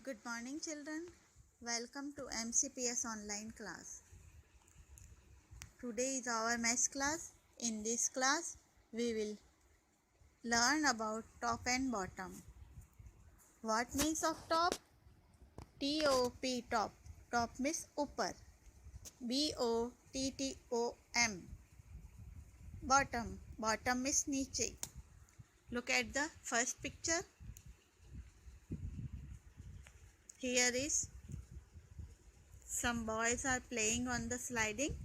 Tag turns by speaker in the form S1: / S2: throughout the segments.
S1: Good morning children. Welcome to MCPS online class. Today is our maths class. In this class we will learn about top and bottom. What means of top? T-O-P top. Top means upper. B-O-T-T-O-M. Bottom. Bottom means niche. Look at the first picture. Here is some boys are playing on the sliding.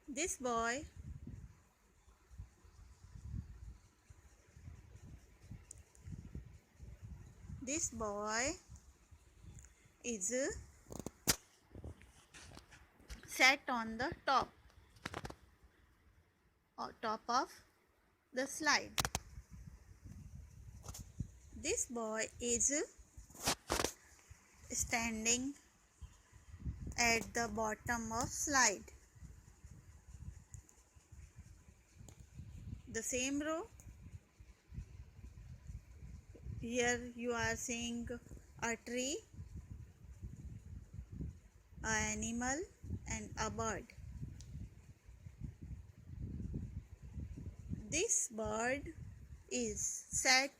S1: This boy is sat on the top of the slide. This boy is standing at the bottom of slide. The same row. Here you are seeing a tree, an animal and a bird. This bird is sat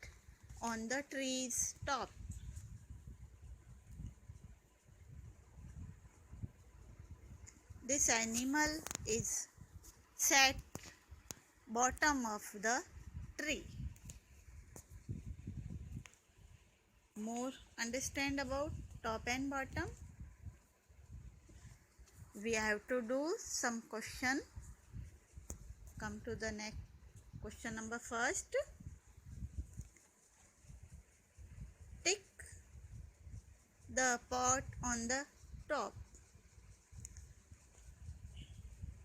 S1: on the tree's top. This animal is sat bottom of the tree. More understand about top and bottom? We have to do some question. Come to the next question number first. Tick the pot on the top.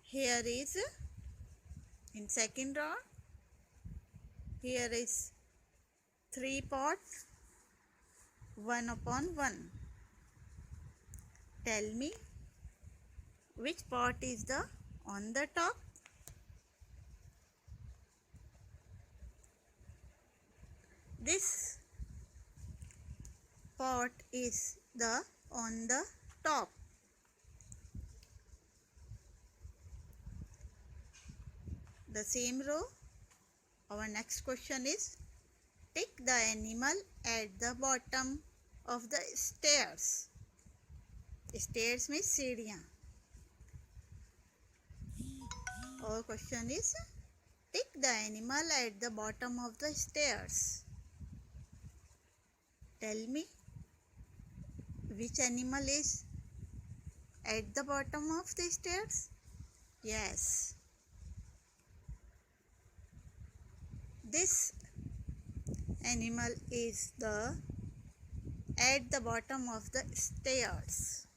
S1: Here is in second row. Here is 3 pots, 1 upon 1. Tell me which pot is the on the top? This pot is the on the top. The same row. Our next question is tick the animal at the bottom of the stairs. Stairs means सीढ़ियाँ. Our question is tick the animal at the bottom of the stairs. Tell me which animal is at the bottom of the stairs? Yes. This animal is at the bottom of the stairs.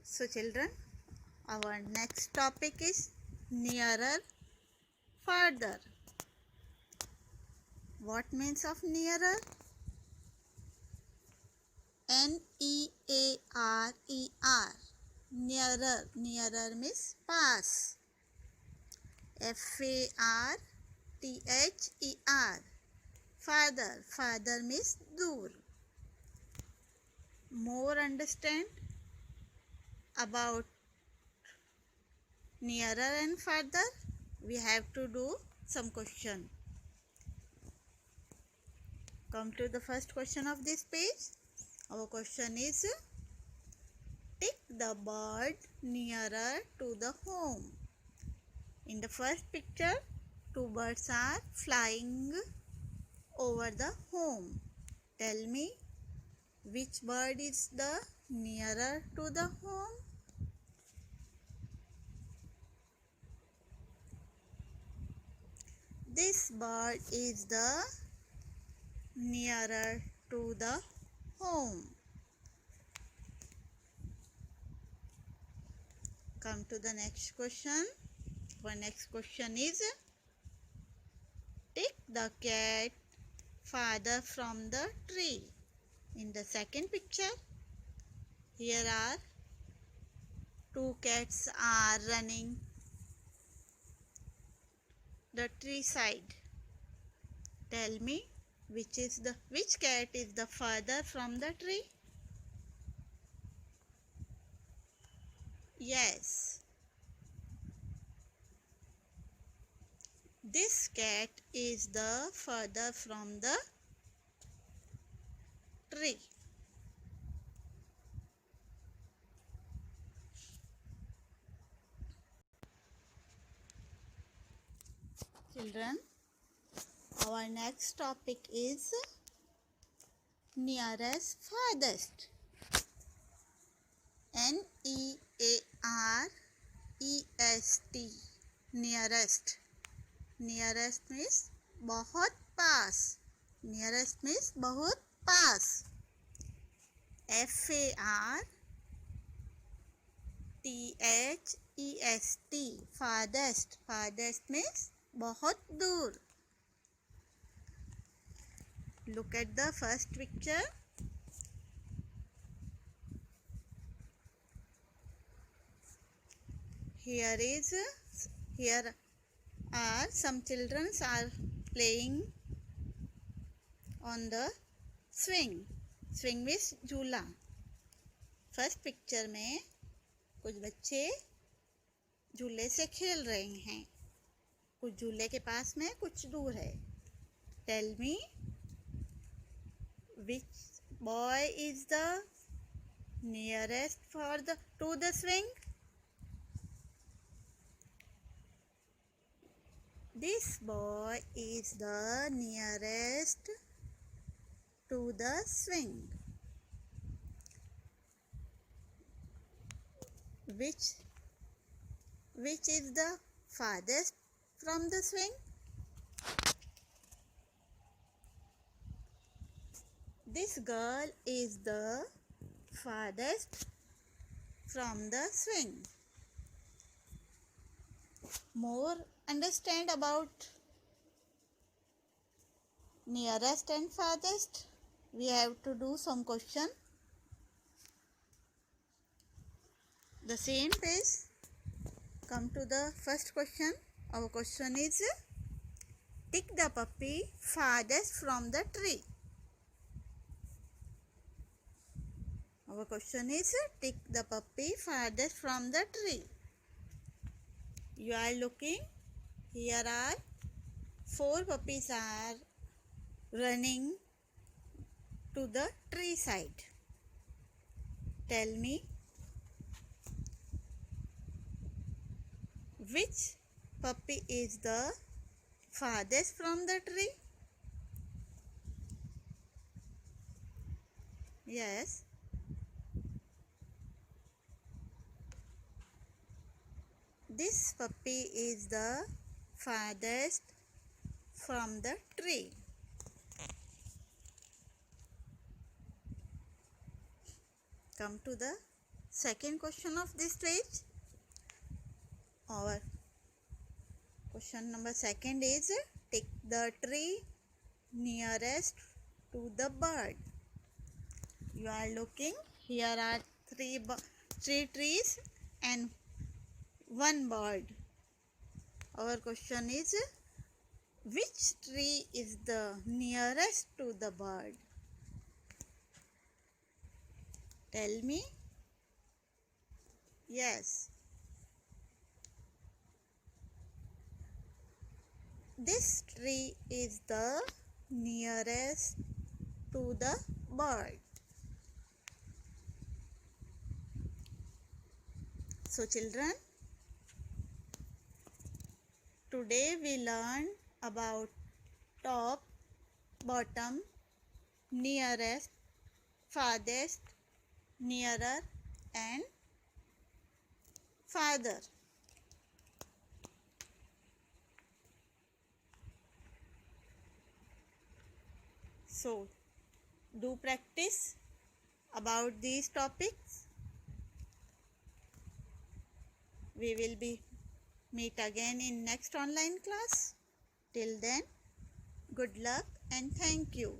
S1: So children, our next topic is nearer, farther. What means of nearer? N-E-A-R-E-R. Nearer. Nearer means pass. F-A-R-T-H-E-R. Farther. Farther means dur. More understand about nearer and farther? We have to do some question. Come to the first question of this page. Our question is tick the bird nearer to the home. In the first picture, 2 birds are flying over the home. Tell me which bird is the nearer to the home? This bird is the nearer to the home. Come to the next question. Our next question is tick the cat farther from the tree. In the second picture, here are two cats are running the tree side. Tell me which cat is the farther from the tree? Yes, this cat is the further from the tree. Children, our next topic is nearest farthest. Nearest. Nearest. Nearest means बहुत पास. Nearest means बहुत पास. FARTHEST. Farthest. Farthest means बहुत दूर. Look at the first picture. Here are some children are playing on the swing. Swing means झूला. First picture में कुछ बच्चे झूले से खेल रहे हैं. कुछ झूले के पास में, कुछ दूर है. Tell me which boy is the nearest to the swing? This boy is the nearest to the swing. Which is the farthest from the swing? This girl is the farthest from the swing. More understand about nearest and farthest? We have to do some question. The same page. Come to the first question. Our question is, tick the puppy farthest from the tree. Our question is, tick the puppy farthest from the tree. You are looking. Here are 4 puppies are running to the tree side. Tell me which puppy is the farthest from the tree? Yes. This puppy is the farthest from the tree. Come to the second question of this page. Our question number 2 is, tick the tree nearest to the bird. You are looking. Here are 3 trees and 1 bird. Our question is, which tree is the nearest to the bird? Tell me. Yes. This tree is the nearest to the bird. So children, today we learned about top, bottom, nearest, farthest, nearer and farther. So do practice about these topics. We will be meet again in next online class. Till then, good luck and thank you.